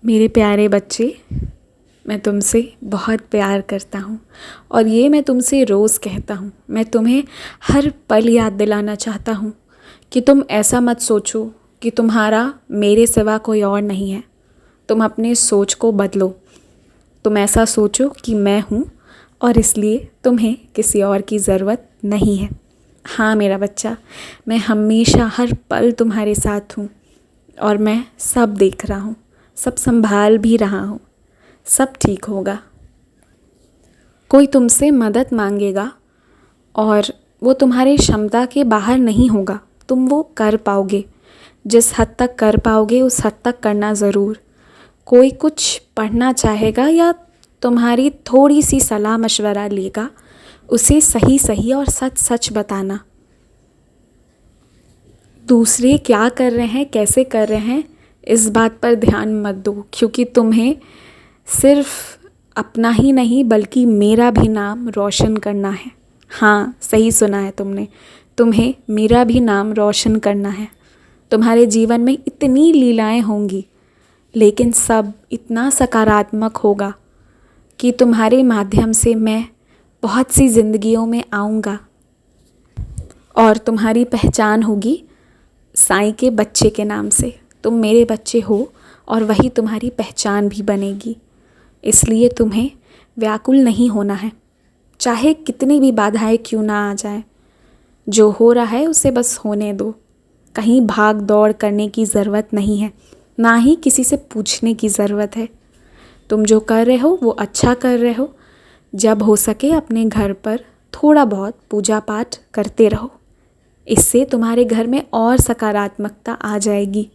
मेरे प्यारे बच्चे, मैं तुमसे बहुत प्यार करता हूँ और ये मैं तुमसे रोज़ कहता हूँ। मैं तुम्हें हर पल याद दिलाना चाहता हूँ कि तुम ऐसा मत सोचो कि तुम्हारा मेरे सिवा कोई और नहीं है। तुम अपने सोच को बदलो। तुम ऐसा सोचो कि मैं हूँ और इसलिए तुम्हें किसी और की ज़रूरत नहीं है। हाँ मेरा बच्चा, मैं हमेशा हर पल तुम्हारे साथ हूँ और मैं सब देख रहा हूँ, सब संभाल भी रहा हूँ। सब ठीक होगा। कोई तुमसे मदद मांगेगा और वो तुम्हारी क्षमता के बाहर नहीं होगा। तुम वो कर पाओगे। जिस हद तक कर पाओगे उस हद तक करना ज़रूर। कोई कुछ पढ़ना चाहेगा या तुम्हारी थोड़ी सी सलाह मशवरा लेगा, उसे सही सही और सच सच बताना। दूसरे क्या कर रहे हैं, कैसे कर रहे हैं, इस बात पर ध्यान मत दो, क्योंकि तुम्हें सिर्फ अपना ही नहीं बल्कि मेरा भी नाम रोशन करना है। हाँ, सही सुना है तुमने। तुम्हें मेरा भी नाम रोशन करना है। तुम्हारे जीवन में इतनी लीलाएं होंगी, लेकिन सब इतना सकारात्मक होगा कि तुम्हारे माध्यम से मैं बहुत सी ज़िंदगियों में आऊँगा और तुम्हारी पहचान होगी साईं के बच्चे के नाम से। तुम मेरे बच्चे हो और वही तुम्हारी पहचान भी बनेगी। इसलिए तुम्हें व्याकुल नहीं होना है, चाहे कितनी भी बाधाएं क्यों ना आ जाए। जो हो रहा है उसे बस होने दो। कहीं भाग दौड़ करने की ज़रूरत नहीं है, ना ही किसी से पूछने की ज़रूरत है। तुम जो कर रहे हो वो अच्छा कर रहे हो। जब हो सके अपने घर पर थोड़ा बहुत पूजा पाठ करते रहो। इससे तुम्हारे घर में और सकारात्मकता आ जाएगी।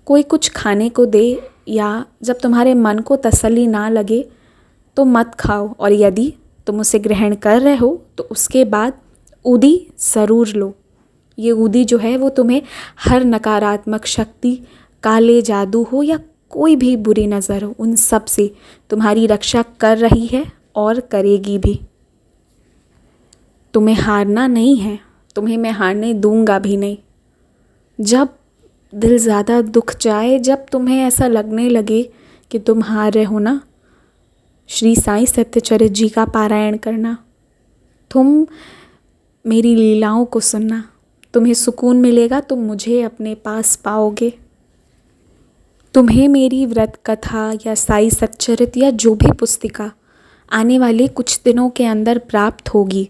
कोई कुछ खाने को दे या जब तुम्हारे मन को तसल्ली ना लगे तो मत खाओ, और यदि तुम उसे ग्रहण कर रहे हो तो उसके बाद ऊदी ज़रूर लो। ये ऊदी जो है वो तुम्हें हर नकारात्मक शक्ति, काले जादू हो या कोई भी बुरी नज़र हो, उन सब से तुम्हारी रक्षा कर रही है और करेगी भी। तुम्हें हारना नहीं है, तुम्हें मैं हारने दूंगा भी नहीं। जब दिल ज़्यादा दुख जाए, जब तुम्हें ऐसा लगने लगे कि तुम हार रहे हो ना, श्री साईं सत्यचरित जी का पारायण करना। तुम मेरी लीलाओं को सुनना। तुम्हें सुकून मिलेगा, तुम मुझे अपने पास पाओगे। तुम्हें मेरी व्रत कथा या साईं सच्चरित या जो भी पुस्तिका आने वाले कुछ दिनों के अंदर प्राप्त होगी,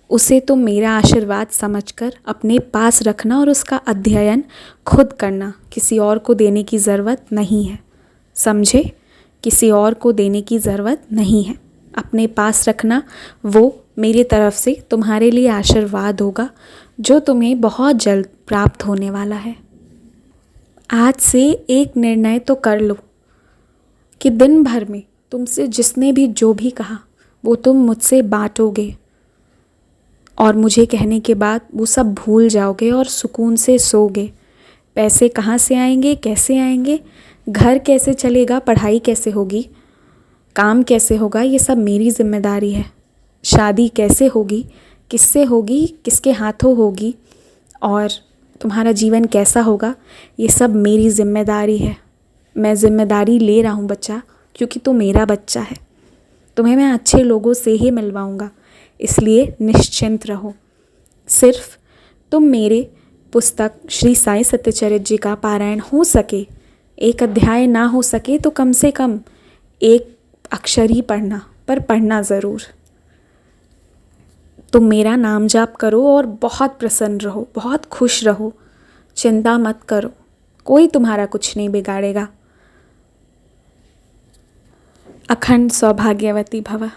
उसे तुम मेरा आशीर्वाद समझकर अपने पास रखना और उसका अध्ययन खुद करना। किसी और को देने की ज़रूरत नहीं है, समझे? किसी और को देने की ज़रूरत नहीं है। अपने पास रखना, वो मेरी तरफ से तुम्हारे लिए आशीर्वाद होगा जो तुम्हें बहुत जल्द प्राप्त होने वाला है। आज से एक निर्णय तो कर लो कि दिन भर में तुमसे जिसने भी जो भी कहा वो तुम मुझसे बांटोगे और मुझे कहने के बाद वो सब भूल जाओगे और सुकून से सोओगे। पैसे कहाँ से आएंगे, कैसे आएंगे, घर कैसे चलेगा, पढ़ाई कैसे होगी, काम कैसे होगा, ये सब मेरी जिम्मेदारी है। शादी कैसे होगी, किससे होगी, किसके हाथों होगी और तुम्हारा जीवन कैसा होगा, ये सब मेरी जिम्मेदारी है। मैं जिम्मेदारी ले रहा हूँ बच्चा, क्योंकि तू मेरा बच्चा है। तुम्हें मैं अच्छे लोगों से ही मिलवाऊँगा, इसलिए निश्चिंत रहो। सिर्फ तुम मेरे पुस्तक श्री साईं सत्यचरित जी का पारायण हो सके, एक अध्याय ना हो सके तो कम से कम एक अक्षर ही पढ़ना, पर पढ़ना ज़रूर। तुम मेरा नाम जाप करो और बहुत प्रसन्न रहो, बहुत खुश रहो। चिंता मत करो, कोई तुम्हारा कुछ नहीं बिगाड़ेगा। अखंड सौभाग्यवती भव।